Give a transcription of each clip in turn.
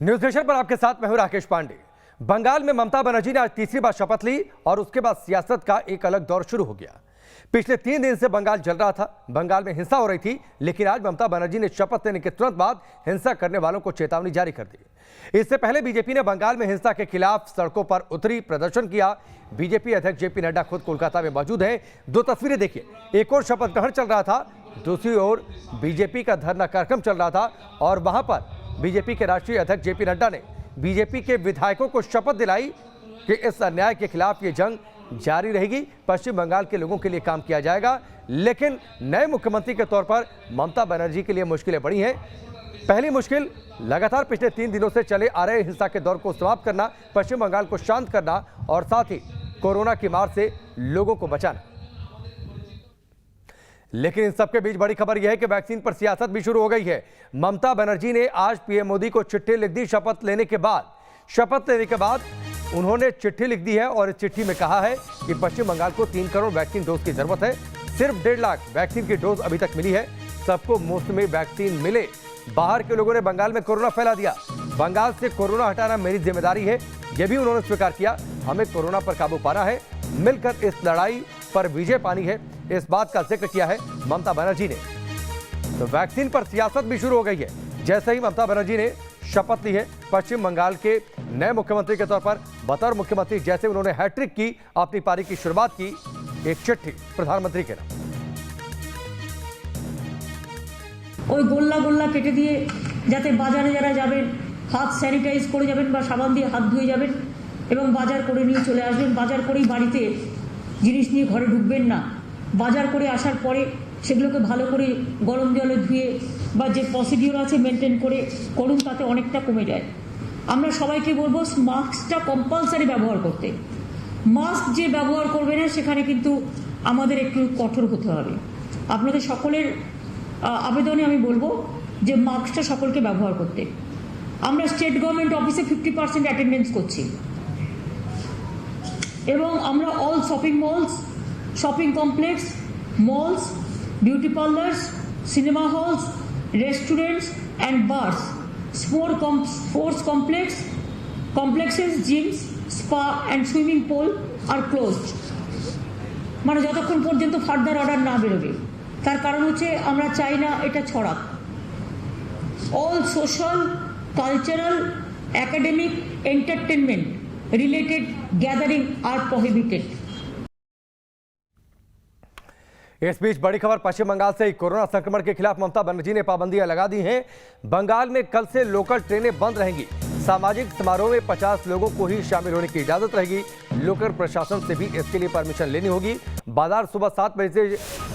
News nation पर आपके साथ मैं हूं राकेश पांडे। बंगाल में ममता बनर्जी ने आज तीसरी बार शपथ ली और उसके बाद सियासत का एक अलग दौर शुरू हो गया। पिछले 3 दिन से बंगाल जल रहा था, बंगाल में हिंसा हो रही थी, लेकिन आज ममता बनर्जी ने शपथ लेने के तुरंत बाद हिंसा करने वालों को चेतावनी जारी कर दी। इससे पहले बीजेपी ने बंगाल में हिंसा के खिलाफ सड़कों पर उतरी, प्रदर्शन किया। बीजेपी अध्यक्ष जेपी नड्डा खुद कोलकाता में मौजूद हैं। 2 तस्वीरें देखिए, एक और शपथ ग्रहण चल रहा था, दूसरी ओर बीजेपी का धरना कार्यक्रम चल रहा था और वहां पर बीजेपी के राष्ट्रीय अध्यक्ष जेपी नड्डा ने बीजेपी के विधायकों को शपथ दिलाई कि इस अन्याय के खिलाफ ये जंग जारी रहेगी, पश्चिम बंगाल के लोगों के लिए काम किया जाएगा। लेकिन नए मुख्यमंत्री के तौर पर ममता बनर्जी के लिए मुश्किलें बढ़ी हैं। पहली मुश्किल लगातार पिछले 3 दिनों से चले आ रहे हिंसा के दौर को समाप्त करना, पश्चिम बंगाल को शांत करना और साथ ही कोरोना की मार से लोगों को बचाना। लेकिन इन सबके बीच बड़ी खबर यह है कि वैक्सीन पर सियासत भी शुरू हो गई है। ममता बनर्जी ने आज पीएम मोदी को चिट्ठी लिख दी। शपथ लेने के बाद उन्होंने चिट्ठी लिख दी है और इस चिट्ठी में कहा है कि पश्चिम बंगाल को 3 करोड़ वैक्सीन डोज की जरूरत है। सिर्फ 1.5 लाख वैक्सीन की डोज अभी तक मिली है। सबको मुफ्त में वैक्सीन मिले। बाहर के लोगों ने बंगाल में कोरोना फैला दिया, बंगाल से कोरोना हटाना मेरी जिम्मेदारी है, यह भी उन्होंने स्वीकार किया। हमें कोरोना पर काबू पाना है, मिलकर इस लड़ाई पर विजय पानी है, इस बात का जिक्र किया है ममता बनर्जी ने। तो वैक्सीन पर सियासत भी शुरू हो गई है। जैसे ही ममता बनर्जी ने शपथ ली है पश्चिम बंगाल के नए मुख्यमंत्री के तौर पर, बतौर मुख्यमंत्री जैसे उन्होंने हैट्रिक की, अपनी पारी की शुरुआत की, एक चिट्ठी प्रधानमंत्री के नाम। ওই গোল্লা গোল্লা কেটে দিয়ে যাতে বাজারে যারা যাবেন হাত স্যানিটাইজ করে যাবেন বা সাবান দিয়ে হাত ধুয়ে যাবেন এবং বাজার করে নিয়ে চলে আসবেন। বাজার করেই বাড়িতে জিনিস নিয়ে ঘরে ঢুকবেন না। বাজার করে আসার পরে সেগুলোকে ভালো করে গরম জলে ধুয়ে বা যে প্রসিডিওর আছে মেনটেন করে করুন, তাতে অনেকটা কমে যায়। আমরা সবাইকে বলবো মাস্কটা কম্পালসারি ব্যবহার করতে। মাস্ক যে ব্যবহার করবে না সেখানে কিন্তু আমাদের একটু কঠোর হতে হবে। আপনাদের সকলের আবেদনে আমি বলবো যে মাস্কটা সকলকে ব্যবহার করতে। আমরা স্টেট গভর্নমেন্ট অফিসে 50% অ্যাটেন্ডেন্স করছি এবং আমরা all shopping malls, shopping complex, malls, beauty parlours, cinema halls, restaurants and bars, sports complexes, gyms, spa and swimming pool are closed. মানে যতক্ষণ পর্যন্ত ফার্দার অর্ডার না বেরোবে। তার কারণ হচ্ছে আমরা চাই না এটা ছড়াক। All social, cultural, academic, entertainment related gathering are prohibited. इस बीच बड़ी खबर पश्चिम बंगाल से कोरोना संक्रमण के खिलाफ ममता बनर्जी ने पाबंदियां लगा दी हैं। बंगाल में कल से लोकल ट्रेनें बंद रहेंगी। सामाजिक समारोह में 50 लोगों को ही शामिल होने की इजाजत रहेगी। लोकल प्रशासन से भी इसके लिए परमिशन लेनी होगी। बाजार सुबह 7 बजे से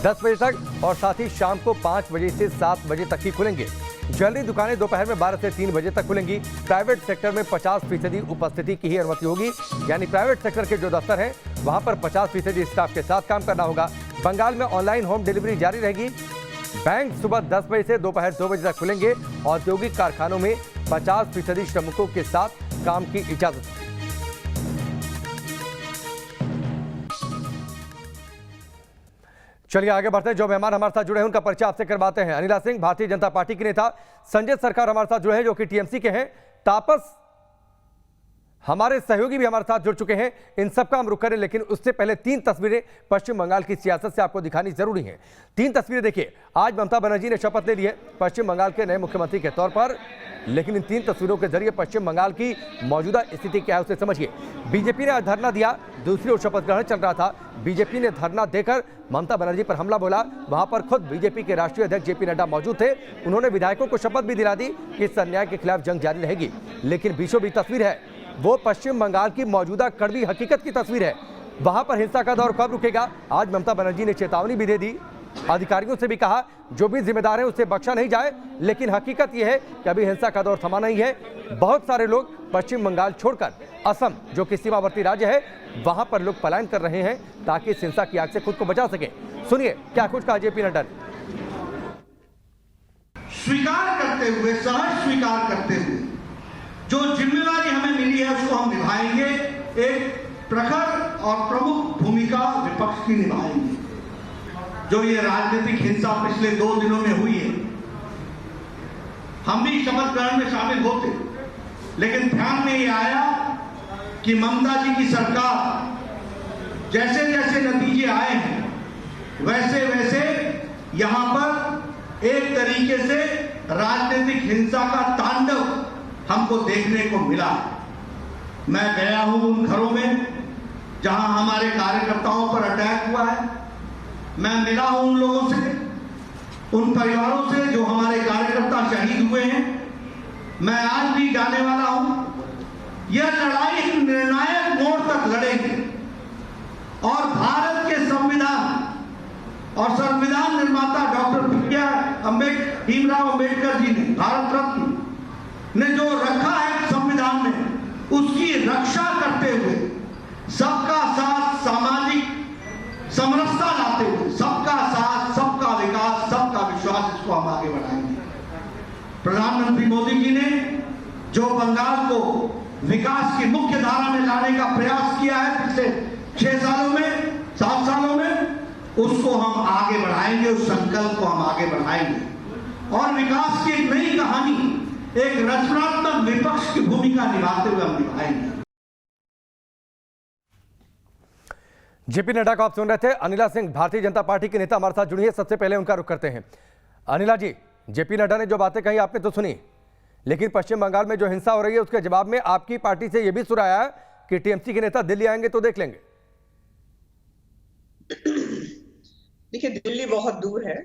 10 बजे तक और साथ ही शाम को 5 बजे से 7 बजे तक ही खुलेंगे। ज्वेलरी दुकानें दोपहर में 12 से 3 बजे तक खुलेंगी। प्राइवेट सेक्टर में 50% उपस्थिति की ही अनुमति होगी, यानी प्राइवेट सेक्टर के जो दफ्तर हैं वहां पर 50% स्टाफ के साथ काम करना होगा। बंगाल में ऑनलाइन होम डिलीवरी जारी रहेगी। बैंक सुबह 10 बजे से दोपहर 2 बजे तक खुलेंगे। औद्योगिक कारखानों में 50% श्रमिकों के साथ काम की इजाजत है। चलिए आगे बढ़ते हैं। जो मेहमान हमारे साथ जुड़े हैं उनका परिचय आपसे करवाते हैं। अनिला सिंह भारतीय जनता पार्टी के नेता, संजय सरकार हमारे साथ जुड़े हैं जो कि टीएमसी के हैं, तापस हमारे सहयोगी भी हमारे साथ जुड़ चुके हैं। इन सबका हम रुख करें, लेकिन उससे पहले 3 तस्वीरें पश्चिम बंगाल की सियासत से आपको दिखानी जरूरी है। 3 तस्वीरें देखिए। आज ममता बनर्जी ने शपथ ले ली है पश्चिम बंगाल के नए मुख्यमंत्री के तौर पर, लेकिन इन 3 तस्वीरों के जरिए पश्चिम बंगाल की मौजूदा स्थिति क्या है उसे समझिए। बीजेपी ने आज धरना दिया, दूसरी ओर शपथ ग्रहण चल रहा था। बीजेपी ने धरना देकर ममता बनर्जी पर हमला बोला। वहां पर खुद बीजेपी के राष्ट्रीय अध्यक्ष जेपी नड्डा मौजूद थे। उन्होंने विधायकों को शपथ भी दिला दी कि इस अन्याय के खिलाफ जंग जारी रहेगी। लेकिन बीचों बीच तस्वीर है वो पश्चिम बंगाल की मौजूदा कड़वी हकीकत की तस्वीर है। वहां पर हिंसा का दौर कब रुकेगा? आज ममता बनर्जी ने चेतावनी भी दे दी। अधिकारियों से भी कहा जो भी जिम्मेदार है उसे बख्शा नहीं जाए। लेकिन हकीकत यह है कि अभी हिंसा का दौर थमा नहीं है। बहुत सारे लोग पश्चिम बंगाल छोड़कर असम, जो कि सीमावर्ती राज्य है, वहां पर लोग पलायन कर रहे हैं ताकि इस हिंसा की आग से खुद को बचा सके। सुनिए क्या कुछ कहा जेपी नड्डा ने। स्वीकार करते हुए, सहज स्वीकार करते हुए जो जिम्मेदारी हमें मिली है उसको हम निभाएंगे। एक प्रखर और प्रमुख भूमिका विपक्ष की निभाएंगे। जो ये राजनीतिक हिंसा पिछले 2 दिनों में हुई है, हम भी शपथ ग्रहण में शामिल होते, लेकिन ध्यान में ये आया कि ममता जी की सरकार जैसे जैसे नतीजे आए हैं वैसे वैसे यहां पर एक तरीके से राजनीतिक हिंसा का तांडव हमको देखने को मिला। मैं गया हूं उन घरों में जहां हमारे कार्यकर्ताओं पर अटैक हुआ है। मैं मिला हूं उन लोगों से, उन परिवारों से जो हमारे कार्यकर्ता शहीद हुए हैं। मैं आज भी जाने वाला हूं। यह लड़ाई एक निर्णायक मोड़ तक लड़ेगी और भारत के संविधान और संविधान निर्माता डॉक्टर भीमराव अंबेडकर जी ने, भारत रत्न ने जो रखा है संविधान में, उसकी रक्षा करते हुए सबका साथ, सामाजिक समरसता लाते हुए सबका साथ, सबका विकास, सबका विश्वास, इसको हम आगे बढ़ाएंगे। प्रधानमंत्री मोदी जी ने जो बंगाल को विकास की मुख्य धारा में लाने का प्रयास किया है पिछले 6 सालों में, 7 सालों में, उसको हम आगे बढ़ाएंगे, उस संकल्प को हम आगे बढ़ाएंगे और विकास की एक नई कहानी, एक रचनात्मक विपक्ष की भूमिका निभाते हुए हम निभाएंगे। जेपी नड्डा को आप सुन रहे थे। अनिला सिंह भारतीय जनता पार्टी के नेता हमारे साथ जुड़ी है। सबसे पहले उनका रुख करते हैं। अनिला जी, जेपी नड्डा ने जो बातें कही आपने तो सुनी, लेकिन पश्चिम बंगाल में जो हिंसा हो रही है उसके जवाब में आपकी पार्टी से यह भी सुर आया है कि टीएमसी के नेता दिल्ली आएंगे तो देख लेंगे। देखिए, दिल्ली बहुत दूर है,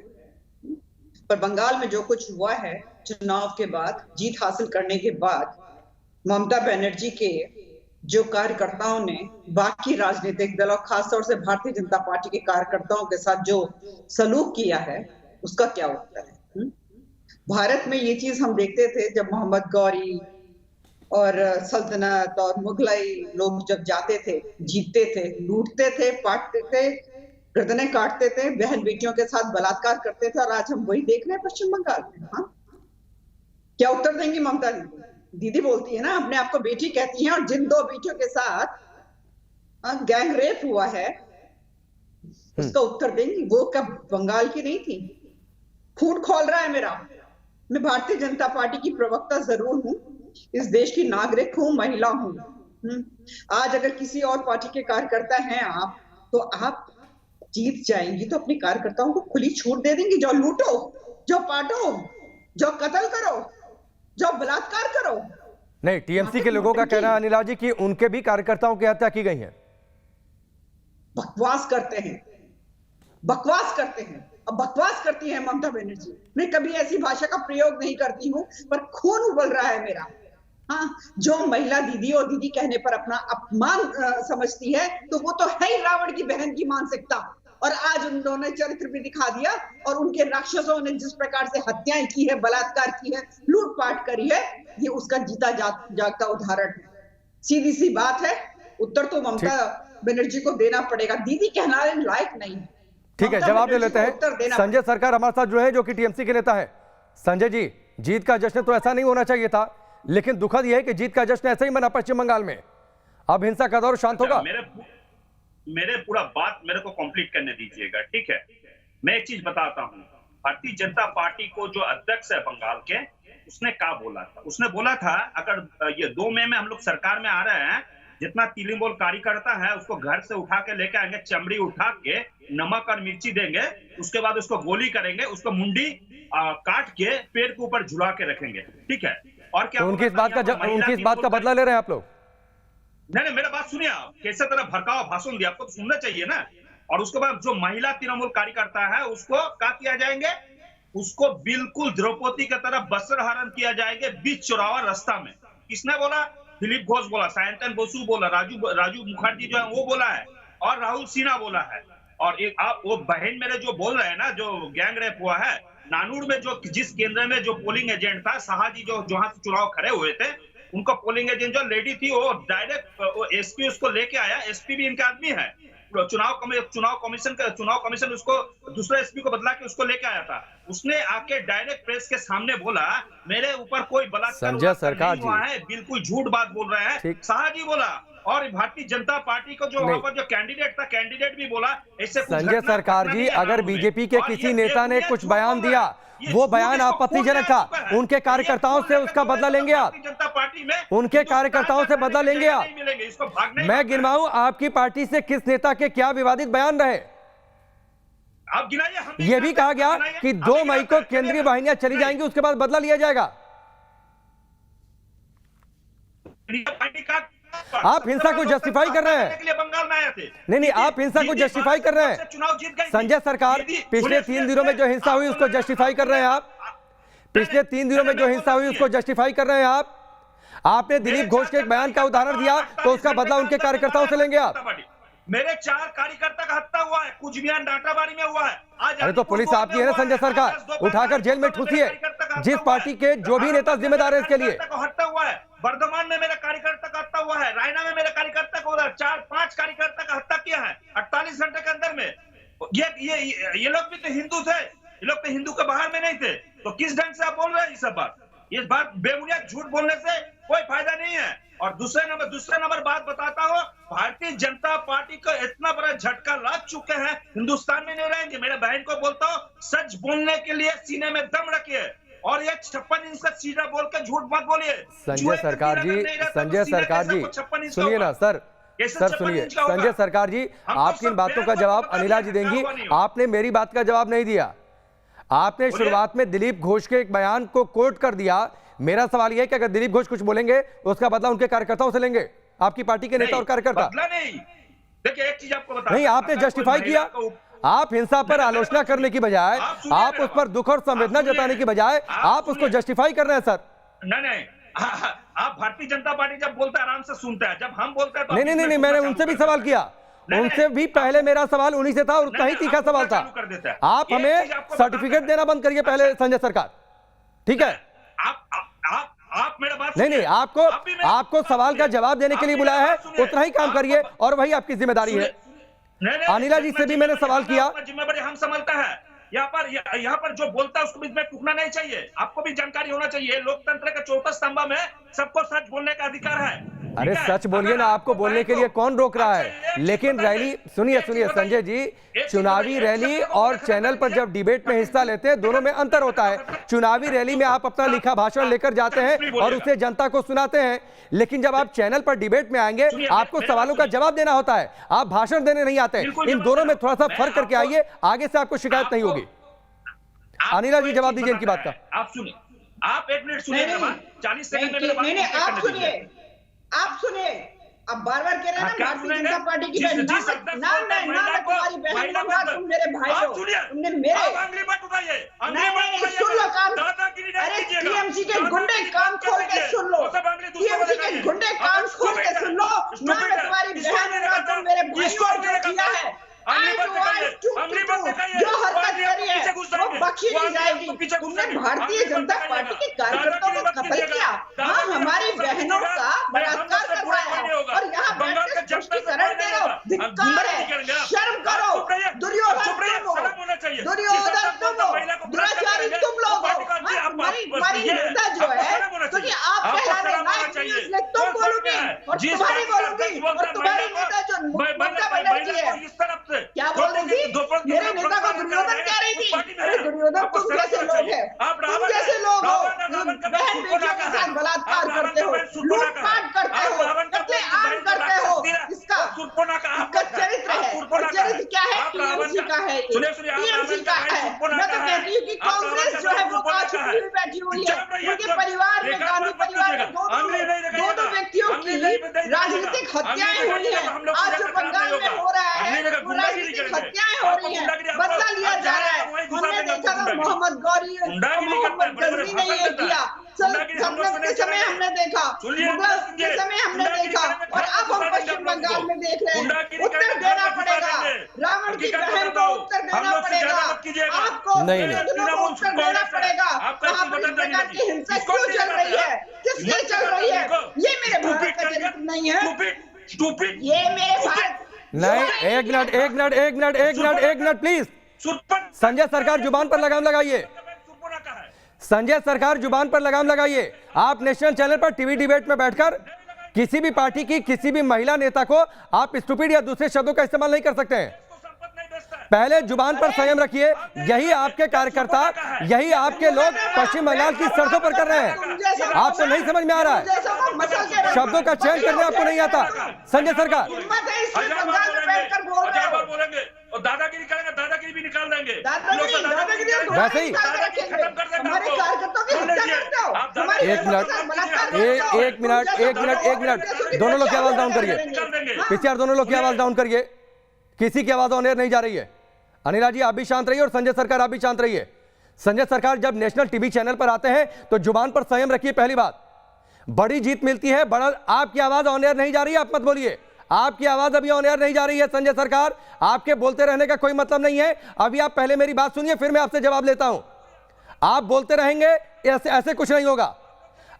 पर बंगाल में जो कुछ हुआ है चुनाव के बाद, जीत हासिल करने के बाद, ममता बनर्जी के जो कार्यकर्ताओं ने बाकी राजनीतिक दल और खासतौर से भारतीय जनता पार्टी के कार्यकर्ताओं के साथ जो सलूक किया है, उसका क्या उत्तर है? भारत में ये चीज हम देखते थे जब मोहम्मद गौरी और सल्तनत और मुगलाई लोग जब जाते थे, जीतते थे, लूटते थे, पाटते थे, गर्दनें काटते थे, बहन बेटियों के साथ बलात्कार करते थे, और आज हम वही देख रहे हैं पश्चिम बंगाल में। हाँ, क्या उत्तर देंगी ममता दीदी? बोलती है ना, अपने आप को बेटी कहती हैं, और जिन 2 बेटियों के साथ गैंग रेप हुआ है उसका उत्तर देंगी? वो कब बंगाल की नहीं थी? खून खोल रहा है मेरा। मैं भारतीय जनता पार्टी की प्रवक्ता जरूर हूं, इस देश की नागरिक हूं, महिला हूं। आज अगर किसी और पार्टी के कार्यकर्ता हैं आप, तो आप जीत जाएंगी तो अपने कार्यकर्ताओं को खुली छूट दे देंगी, जो लूटो, जो पाटो, जो कत्ल करो, जो बलात्कार करो। नहीं, टीएमसी के लोगों का कहना है अनिला जी कि उनके भी कार्यकर्ताओं की हत्या की गई है। बकवास करते हैं, बकवास करते हैं। अब बकवास करती है ममता बनर्जी। मैं कभी ऐसी भाषा का प्रयोग नहीं करती हूं, पर खून उबल रहा है मेरा। हाँ, जो महिला दीदी और दीदी कहने पर अपना अपमान समझती है, तो वो तो है ही रावण की बहन की मानसिकता। और आज उन्होंने चरित्र भी दिखा दिया, और उनके राक्षसों ने जिस प्रकार से हत्याएं की है, बलात्कार की है, लूटपाट करी है, ये उसका जीता जागता उदाहरण है। सीधी सी बात है, उत्तर तो ममता बनर्जी को देना पड़ेगा। दीदी कहलाने लायक नहीं है। ठीक है, जवाब ले लेते हैं। संजय सरकार हमारे साथ जुड़े हैं, जो कि टीएमसी के नेता है। संजय जी, जीत का जश्न तो ऐसा नहीं होना चाहिए था, लेकिन दुखद यह है कि जीत का जश्न ऐसे ही मना पश्चिम बंगाल में। अब हिंसा का दौर शांत होगा? मेरे पूरा बात मेरे को कंप्लीट करने दीजिएगा, ठीक है? मैं एक चीज बताता हूँ। भारतीय जनता पार्टी को जो अध्यक्ष है बंगाल के, उसने क्या बोला था? उसने बोला था अगर ये 2 मई में हम लोग सरकार में आ रहे हैं, जितना तिलिंबोल कार्यकर्ता है उसको घर से उठा के लेके आएंगे, चमड़ी उठा के नमक और मिर्ची देंगे, उसके बाद उसको गोली करेंगे, उसको मुंडी काट के पेड़ के ऊपर झुला के रखेंगे, ठीक है? और क्या तो उनकी इस बात का बदला ले रहे हैं आप लोग? नहीं, मेरा बात सुनिए। आप कैसे तरह भड़कावा भाषण दिया, आपको तो सुनना चाहिए ना। और उसके बाद जो महिला तृणमूल कार्यकर्ता है उसको क्या किया जाएंगे? उसको बिल्कुल द्रौपदी की तरह वस्त्र हरण किया जाएगा बीच चौराहा रास्ता में। किसने बोला? दिलीप घोष बोला, सायंतन बसु बोला, राजू मुखर्जी जो है वो बोला है, और राहुल सिन्हा बोला है। और एक आप वो बहन मेरे जो बोल रहे हैं ना, जो गैंग रेप हुआ है नानूर में, जो जिस केंद्र में जो पोलिंग एजेंट था शाहजी, जो जहां से चुनाव खड़े हुए थे, उनका पोलिंग एजेंट जो लेडी थी, वो डायरेक्ट एसपी उसको लेके आया। एसपी भी इनका आदमी है। चुनाव कमीशन उसको दूसरा एसपी को बदला के उसको लेके आया था। उसने आके डायरेक्ट प्रेस के सामने बोला मेरे ऊपर कोई बलात्कार नहीं हुआ है, बिल्कुल झूठ बात बोल रहे हैं, शाहजी बोला। और भारतीय जनता पार्टी को जो वहां पर जो कैंडिडेट था, कैंडिडेट भी बोला ऐसे। संजय सरकार जी, अगर बीजेपी के किसी नेता ने कुछ बयान दिया, वो बयान आपत्तिजनक था, उनके कार्यकर्ताओं से उसका बदला लेंगे आप? पार्टी में उनके कार्यकर्ताओं से बदला लेंगे आप? नहीं मिलेंगे, इसको भागने मैं गिनवाऊं आपकी पार्टी से किस नेता के क्या विवादित बयान रहे? आप गिनाइए। हम यह भी कहा गया कि 2 मई को केंद्रीय वाहिनियां चली जाएंगी, उसके बाद बदला लिया जाएगा। आप हिंसा को जस्टिफाई कर रहे हैं। बंगाल में आए थे। नहीं, आप हिंसा को जस्टिफाई कर रहे हैं। चुनाव जीत गई। संजय सरकार पिछले 3 दिनों में जो हिंसा हुई उसको जस्टिफाई कर रहे हैं आप। पिछले 3 दिनों में जो हिंसा हुई उसको जस्टिफाई कर रहे हैं आप। आपने दिलीप घोष के एक बयान का उदाहरण दिया, तो उसका बदला उनके कार्यकर्ताओं से लेंगे आप? मेरे 4 कार्यकर्ता का हत्या हुआ है, कुछ बिहान डाटाबाड़ी में हुआ है। आज अरे तो पुलिस आपकी है ना संजय सरकार, उठाकर जेल में ठूसिए जिस पार्टी के जो भी नेता जिम्मेदार है इसके लिए। हत्या हुआ है, वर्धमान में मेरे कार्यकर्ता का हत्या हुआ है, रायना में मेरे कार्यकर्ता को 4-5 कार्यकर्ता का हत्या किया है 48 घंटे के अंदर में। ये लोग भी तो हिंदू थे, ये लोग तो हिंदू के बाहर में नहीं थे, तो किस ढंग से आप बोल रहे हैं ये सब बात? इस बात बेबुनियाद झूठ बोलने से कोई फायदा नहीं है। और दूसरे नंबर बात बताता हूं, भारतीय जनता पार्टी को इतना बड़ा झटका लग चुके हैं, हिंदुस्तान में नहीं रहेंगे। मेरे बहन को बोलता हूं, सच बोलने के लिए सीने में दम रखिए और ये 56 इंच का सीधा बोल के झूठ मत बोलिए। संजय सरकार जी सुनिए ना सर सुनिए। संजय सरकार जी, आपकी इन बातों का जवाब अनिला जी देंगी। आपने मेरी बात का जवाब नहीं दिया। आपने शुरुआत में दिलीप घोष के एक बयान को कोट कर दिया। मेरा सवाल यह है कि अगर दिलीप घोष कुछ बोलेंगे उसका बदला उनके कार्यकर्ताओं से लेंगे, आपकी पार्टी के नेता और कार्यकर्ता? बदला नहीं। देखिए एक चीज आपको बता, नहीं, आपने जस्टिफाई किया। आप हिंसा पर आलोचना करने की बजाय, आप उस पर दुख और संवेदना जताने की बजाय आप उसको जस्टिफाई कर रहे हैं सर। नहीं, आप भारतीय जनता पार्टी जब बोलते हैं आराम से सुनते हैं, जब हम बोलते हैं तो नहीं, मैंने उनसे भी सवाल किया। उनसे भी पहले मेरा सवाल उन्हीं से था और उतना ही तीखा सवाल था। आप हमें सर्टिफिकेट देना बंद करिए पहले संजय सरकार, ठीक है? आप मेरा बात नहीं, आपको सवाल का जवाब देने के लिए बुलाया है, उतना ही काम करिए और वही आपकी जिम्मेदारी है। अनिला जी से भी मैंने सवाल किया। जिम्मेदारी हम संभालता है। यहाँ पर जो बोलता है उसको बीच में टूटना नहीं चाहिए। आपको भी जानकारी होना चाहिए, लोकतंत्र का चौथा स्तंभ में सबको सच बोलने का अधिकार है। अरे सच बोलिए ना, आपको बोलने के लिए कौन रोक रहा है? लेकिन रैली सुनिए संजय जी, चुनावी रैली और चैनल पर जब डिबेट में हिस्सा लेते हैं दोनों में अंतर होता है। चुनावी रैली में आप अपना लिखा भाषण लेकर जाते हैं और उसे जनता को सुनाते हैं, लेकिन जब आप चैनल पर डिबेट में आएंगे आपको सवालों का जवाब देना होता है, आप भाषण देने नहीं आते। इन दोनों में थोड़ा सा फर्क करके आइए, आगे से आपको शिकायत नहीं होगी। अनिला जी जवाब दीजिए इनकी बात का। आप सुनिए, आप 1 मिनट सुनिए, 40 सेकंड में आप सुनिए। अब बार-बार कह रहे हैं ना भारतीय जनता पार्टी की बहन, ना तुम्हारी बहन ना तुम मेरे भाई हो, तुमने मेरे अंगली मत उठाइए, नहीं सुन लो काम। अरे टीएमसी के गुंडे काम खोल के सुन लो, टीएमसी के गुंडे काम खोल के सुन लो। ना मैं तुम्हारी बहन ना तुम मेरे भाई हो, जो किया है जो हरकत करी है वो बख्शी नहीं जाएगी। तुमने भारतीय जनता पार्टी के कार्यकर्ताओं को कत्ल किया, हाँ हमारी बहनों का बलात्कार करवाया है और यहाँ बैठकर तुष्टीकरण दे रहे हो। धिक्कार है, शर्म करो। दुर्योधन तुम हो, दुराचारी तुम लोग हो। तुम्हारी नेता जो है क्योंकि आप कहलाने लायक नहीं, इसलिए तुम बोलोगे और तुम्हारी बोलूंगी और तुम्हारी नेता जो ममता बनर्जी है क्या बोल रही थी? मेरे नेता को दुर्योधन कह रही थी। अरे दुर्योधन तुम जैसे लोग हैं, तुम जैसे लोग हो, बहन बेटियों के साथ बलात्कार करते हो, लूटपाट करते हो, कत्लेआम करते हो। इसका चरित्र है, और चरित्र क्या है? टीएमसी का है, टीएमसी का है। मैं तो कहती हूँ कि कांग्रेस जो है वो कहाँ छुपी हुई बैठी हुई है। उनके परिवार में, गांधी परिवार में दो व्यक्तियों की राजनीतिक हत्याएं हुई है। आज जो बंगाल में हो रहा है राजनीतिक हत्याएं हो रही हैं, बदला लिया जा रहा है। हमने देखा था मोहम्मद गौरी, मोहम्मद गजनी ने ये किया, सल्तनत के समय हमने देखा, मुगल के समय हमने देखा, और अब हम पश्चिम बंगाल में देख रहे हैं। उत्तर देना पड़ेगा, रावण की बहन को उत्तर देना पड़ेगा, आपको उत्तर देना पड़ेगा। वहाँ पर इस प्रकार की हिंसा क्यों चल रही है, किसलिए चल रही है? ये मेरे भारत का चरित्र नहीं है, ये मेरे भारत नहीं। एक मिनट प्लीज। संजय सरकार जुबान पर लगाम लगाइए, संजय सरकार जुबान पर लगाम लगाइए। आप नेशनल चैनल पर टीवी डिबेट में बैठकर किसी भी पार्टी की किसी भी महिला नेता को आप स्टूपिड या दूसरे शब्दों का इस्तेमाल नहीं कर सकते हैं। पहले जुबान पर संयम रखिए। यही आपके कार्यकर्ता, यही आपके लोग पश्चिम बंगाल की सड़कों पर कर रहे हैं। आपको नहीं समझ में आ रहा है, शब्दों का चयन करने आपको नहीं आता। संजय सरकार बोलेंगे और दादागिरी करेंगे, दादागिरी भी निकाल देंगे। वैसे ही एक मिनट दोनों लोग की आवाज डाउन करिए, पीछे दोनों लोग की आवाज डाउन करिए, किसी की आवाज ऑन एयर नहीं जा रही है। अनिला जी आप भी शांत रहिए और संजय सरकार आप भी शांत रहिए। संजय सरकार जब नेशनल टीवी चैनल पर आते हैं तो जुबान पर संयम रखिए। पहली बात, बड़ी जीत मिलती है, बड़ा आपकी आवाज ऑन एयर नहीं जा रही है, आप मत बोलिए, आपकी आवाज अभी ऑन एयर नहीं जा रही है। संजय सरकार आपके बोलते रहने का कोई मतलब नहीं है। अभी आप पहले मेरी बात सुनिए, फिर मैं आपसे जवाब लेता हूं। आप बोलते रहेंगे ऐसे कुछ नहीं होगा।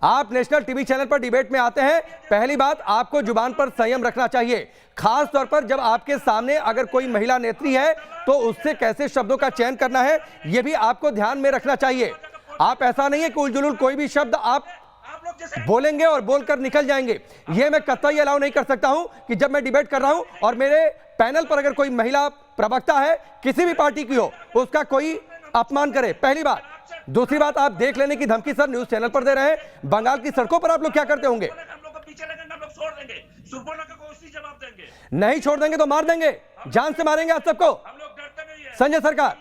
आप नेशनल टीवी चैनल पर डिबेट में आते हैं, पहली बात आपको जुबान पर संयम रखना चाहिए, खास तौर पर जब आपके सामने अगर कोई महिला नेत्री है तो उससे कैसे शब्दों का चयन करना है यह भी आपको ध्यान में रखना चाहिए। आप ऐसा नहीं है कि उलझुल कोई भी शब्द आप बोलेंगे और बोलकर निकल जाएंगे, यह मैं कतई अलाउ नहीं कर सकता हूं कि जब मैं डिबेट कर रहा हूं और मेरे पैनल पर अगर कोई महिला प्रवक्ता है किसी भी पार्टी की हो उसका कोई अपमान करे। पहली बात। दूसरी बात, आप देख लेने की धमकी सर न्यूज चैनल पर दे रहे हैं। बंगाल की सड़कों पर आप लोग क्या करते होंगे? नहीं छोड़ देंगे तो मार देंगे, जान से मारेंगे आप सबको। संजय सरकार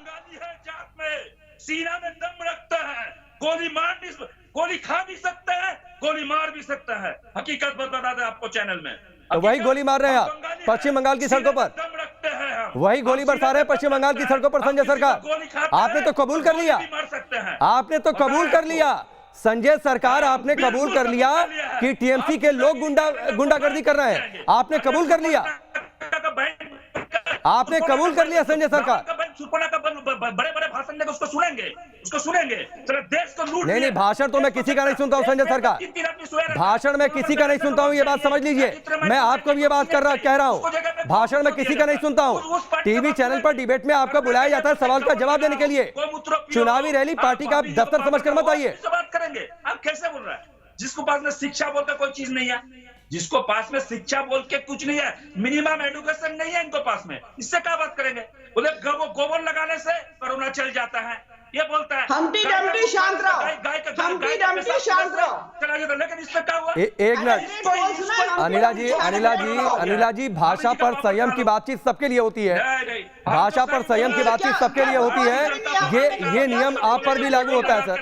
सीना में दम रखता है, गोली खा भी सकता है, गोली मार भी सकता है। हकीकत बता दे आपको चैनल में, तो वही गोली मार रहे हैं आप पश्चिम बंगाल की सड़कों पर, वही गोली बरसा रहे हैं पश्चिम बंगाल की सड़कों पर। संजय सरकार आपने तो कबूल कर लिया, आपने तो कबूल कर लिया संजय सरकार, आपने कबूल कर लिया कि टीएमसी के लोग गुंडागर्दी कर रहे हैं। आपने कबूल कर लिया, आपने कबूल कर लिया संजय सरकार। बड़े बड़े भाषण देकर उसको सुनेंगे देश को लूट। नहीं, भाषण तो मैं किसी का नहीं सुनता हूं संजय सरकार, भाषण मैं किसी का नहीं सुनता हूं, ये बात समझ लीजिए। मैं आपको भी ये बात कह रहा हूं, भाषण मैं किसी का नहीं सुनता हूं। टीवी चैनल पर डिबेट में आपको बुलाया जाता है सवाल का जवाब देने के लिए, चुनावी रैली पार्टी का आप दफ्तर समझकर मत आइए। बात करेंगे, आप कैसे बोल रहे हैं? जिसको पास में शिक्षा बोलकर कोई चीज नहीं है, जिसको पास में शिक्षा बोल के कुछ नहीं है, मिनिमम एजुकेशन नहीं है इनको पास में, इससे क्या बात करेंगे? बोले गोबर लगाने से कोरोना चल जाता है, ये बोलता है। हम्टी डम्टी शांत रहो, हम्टी डम्टी शांत रहो। चला गया, लेकिन इससे क्या हुआ? एक मिनट अनिला जी, भाषा पर संयम की बातचीत सबके लिए होती है, भाषा पर संयम की बातचीत सबके लिए होती है। ये नियम आप पर भी लागू होता है सर।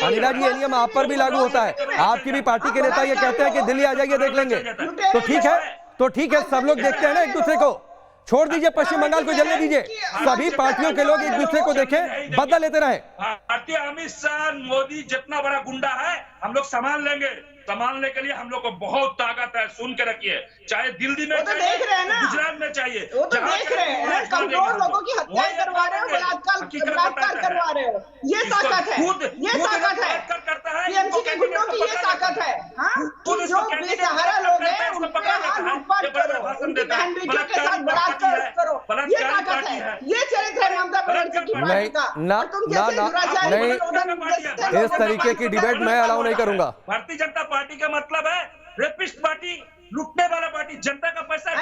अनिला जी, ये नियम आप पर भी लागू होता है। आपकी भी पार्टी के नेता ये कहते हैं कि दिल्ली आ जाइए देख लेंगे, तो ठीक है, सब लोग देखते हैं ना एक दूसरे को। छोड़ दीजिए पश्चिम बंगाल को जलने दीजिए, सभी पार्टियों के लोग एक दूसरे को देखें, बदला लेते रहे। भारतीय अमित शाह मोदी जितना बड़ा गुंडा है हम लोग संभाल लेंगे, संभालने के लिए हम लोग को बहुत ताकत है, सुन के रखिए। चाहे दिल्ली में तो देख रहे हैं ना, गुजरात में चाहिए, वो तो देख रहे हैं, कमजोर लोगों की हत्याएं करवा रहे हो, बलात्कार करवा रहे हो, ये ताकत है, ये ताकत है टीएमसी के गुंडों की, ये ताकत है। जो बेसहारा लोग हैं उन पे हाथ लूटपाट करो, उनकी बहन बेटियों के साथ बलात्कार करो, ये ताकत है, ये चरित्र है ममता बनर्जी की पार्टी का। नहीं, इस तरीके की डिबेट मैं अलाउ नहीं करूंगा। भारतीय जनता पार्टी का मतलब है रेपिस्ट पार्टी, लूटने वाला पार्टी, जनता का पैसा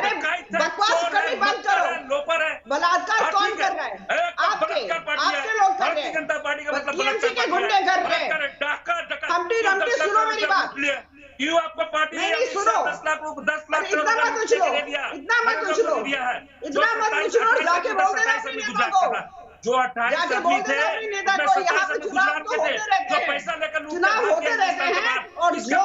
बकवास करनी बंद करो। लोपर है, बलात्कार कौन कर रहा है? आपके लोग कर रहे हैं, जनता पार्टी का मतलब टीएमसी के गुंडे कर रहे हैं। हम्टी डम्टी सुनो मेरी बात, क्यों आपको पार्टी नहीं सुनो, 10 लाख इतना मत उछलो, इतना मत उछलो, जाके बोल देना अपने नेता को, जो 28 आदमी थे नेता को यहाँ पे चुनाव तो होते रहते हैं, चुनाव होते रहते हैं, और जो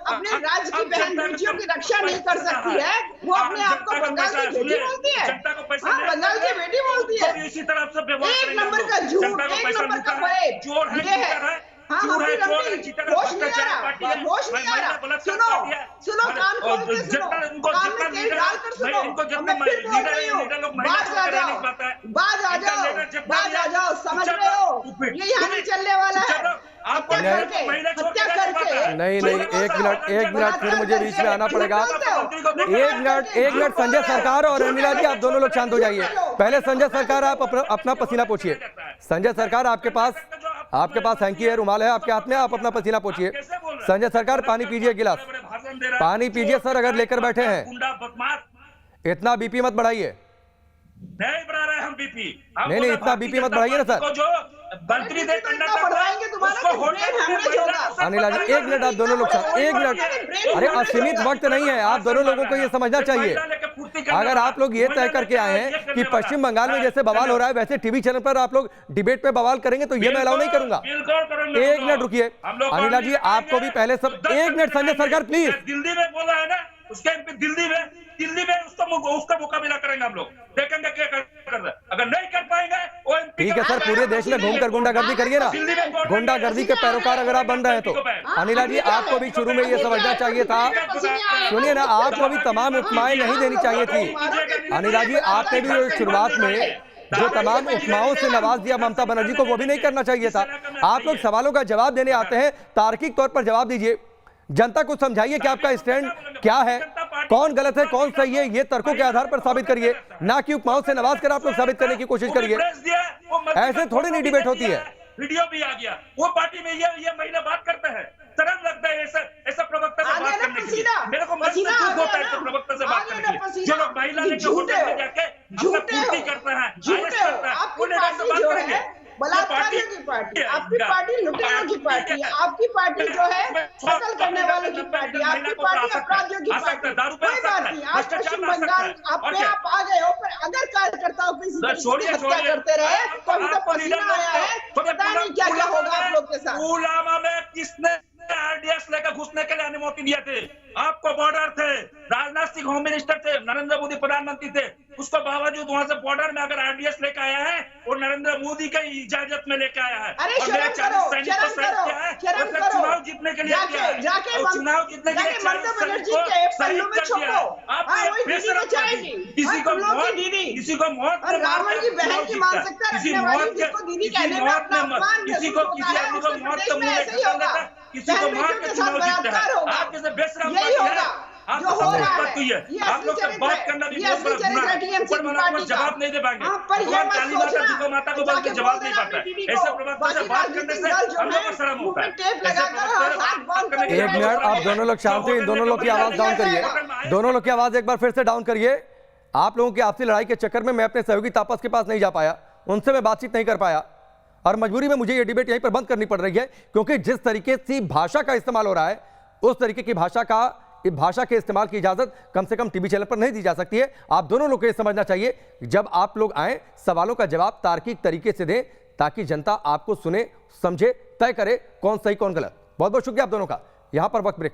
अपने राज्य की बहन बेटियों की रक्षा नहीं कर सकती है वो अपने आप को बंगाल की बेटी बोलती है। बंगाल की बेटी बोलती है। इसी तरह से एक नंबर का झूठ, एक नंबर का फरेब ये है। हाँ, होश नहीं आ रहा, होश नहीं आ रहा। सुनो कान खोल के सुनो, कान में तेल डाल कर सुनो। मैं फिर बोल रही हूँ, बाज आ जाओ, समझ रहे हो ये यहाँ नहीं चलने वाला है। हत्या करके नहीं, एक मिनट फिर मुझे बीच में आना पड़ेगा। एक मिनट संजय सरकार और अनिला जी, आप दोनों लोग शांत हो जाइए। पहले संजय सरकार आप अपना पसीना पोंछिए। संजय सरकार आपके पास हैंकी है, रुमाल है आपके हाथ में, आप अपना पसीना पोंछिए। संजय सरकार पानी पीजिए, गिलास पानी पीजिए सर, अगर लेकर बैठे हैं। इतना बीपी मत बढ़ाइए, नहीं बढ़ा रहे हम बीपी। नहीं, इतना बीपी मत बढ़ाइए ना सर। जो मंत्री दे बढ़ाएंगे तुम्हारा अनिला जी, 1 मिनट आप दोनों लोग साथ, 1 मिनट। अरे असीमित वक्त नहीं है, आप दोनों लोगों को ये समझना चाहिए। अगर आप लोग ये तय करके आए हैं कि पश्चिम बंगाल में जैसे बवाल हो रहा है वैसे टीवी चैनल पर आप लोग डिबेट पे बवाल करेंगे तो ये मैं अलाउ नहीं करूंगा। 1 मिनट रुकिए अनिला जी, आपको भी पहले सब 1 मिनट संजय सरकार प्लीज। दिल्ली में बोला है ना, उसके एमपी दिल्ली में उसका मुकाबला करेंगे हम लोग, देखेंगे क्या कर रहे। अगर नहीं कर पाएंगे वो एमपी ठीक है सर, पूरे देश में घूमकर गुंडागर्दी करिए ना, गुंडागर्दी के पैरोकार अगर आप बन रहे हैं तो। अनिला जी, आपको भी शुरू में ये समझना चाहिए था, सुनिए ना, आपको भी तमाम उपमाएं नहीं देनी चाहिए थी। अनिला जी, आपने भी शुरुआत में जो तमाम उपमाओं से नवाज दिया ममता बनर्जी को, वो भी नहीं करना चाहिए था। आप लोग सवालों का जवाब देने आते हैं, तार्किक तौर पर जवाब दीजिए, जनता को समझाइए कि आपका स्टैंड क्या है, कौन गलत है कौन सही है, ये तर्कों के आधार पर साबित करिए, ना कि उपमाओं से नवाज कर आप लोग साबित करने की कोशिश करिए। ऐसे थोड़ी नहीं डिबेट होती है। वीडियो भी आ गया, वो पार्टी में ये महिला बात करते हैं, शर्म लगता है ऐसा प्रवक्ता से बात करने के लिए। मेरे को मन से दुख होता है ऐसे प्रवक्ता से बात करने के लिए, जो लोग महिला लेके होटल में जाके अपना पूर्ति करते हैं, आयश करते हैं, वो लोग ऐसे बात करेंगे। बलात्कारियों की पार्टी, आपकी पार्टी लुटेरों की पार्टी, आपकी पार्टी जो है कत्ल करने वालों की पार्टी, आपकी पार्टी अपराधियों की पार्टी। कोई बात नहीं, आप पश्चिम बंगाल अपने आप आ गए हो, पर अगर कार्यकर्ताओं की हत्या करते रहे तो हमको पसीना आया है, पता नहीं क्या क्या होगा आप लोग के साथ। पुलवामा में किसने आरडीएक्स लेकर घुसने के लिए अनुमति दिए थे? आपको बॉर्डर थे, राजनाथ सिंह होम मिनिस्टर थे, नरेंद्र मोदी प्रधानमंत्री थे, उसके बावजूद वहां से बॉर्डर में अगर आरडीएक्स लेकर आया है वो नरेंद्र मोदी की इजाजत में लेकर आया है। अरे शर्म करो, शर्म करो, चुनाव जीतने के लिए जाके चुनाव जीतने के लिए ममता बनर्जी के पल्लू में छुपो, किसी को मौत और रावण की बहन की मानसिकता रखने वाली जिसको दीदी कहने में अपना अपमान किसी को किसी आदमी को मौत का मुंह देता, किसी को मार के चुनाव जीतता है। आप जैसे बेशरम यही होगा जो हो रहा है। ये आप लोग से बात करना भी बहुत बड़ा गुनाह है, ऊपर वाला को जवाब नहीं दे पाएंगे, भगवान काली माता दुर्गा माता को बोल के जवाब नहीं पाता है। ऐसे प्रवक्ता से बात करने से हम लोग को शर्म होता है। 1 मिनट, आप दोनों लोग शांत हैं, इन दोनों लोग की आवाज डाउन करिए, दोनों लोग की आवाज एक बार फिर से डाउन करिए। आप लोगों की आपसी लड़ाई के चक्कर में मैं अपने सहयोगी तापस के पास नहीं जा पाया, उनसे मैं बातचीत नहीं कर पाया और मजबूरी में मुझे ये डिबेट यहीं पर बंद करनी पड़ रही है, क्योंकि जिस तरीके से भाषा का इस्तेमाल हो रहा है उस तरीके की भाषा के इस्तेमाल की इजाजत कम से कम टीवी चैनल पर नहीं दी जा सकती है। आप दोनों लोग को यह समझना चाहिए, जब आप लोग आए सवालों का जवाब तार्किक तरीके से दें ताकि जनता आपको सुने, समझे, तय करे कौन सही कौन गलत। बहुत बहुत शुक्रिया आप दोनों का। यहां पर वक्त ब्रेक।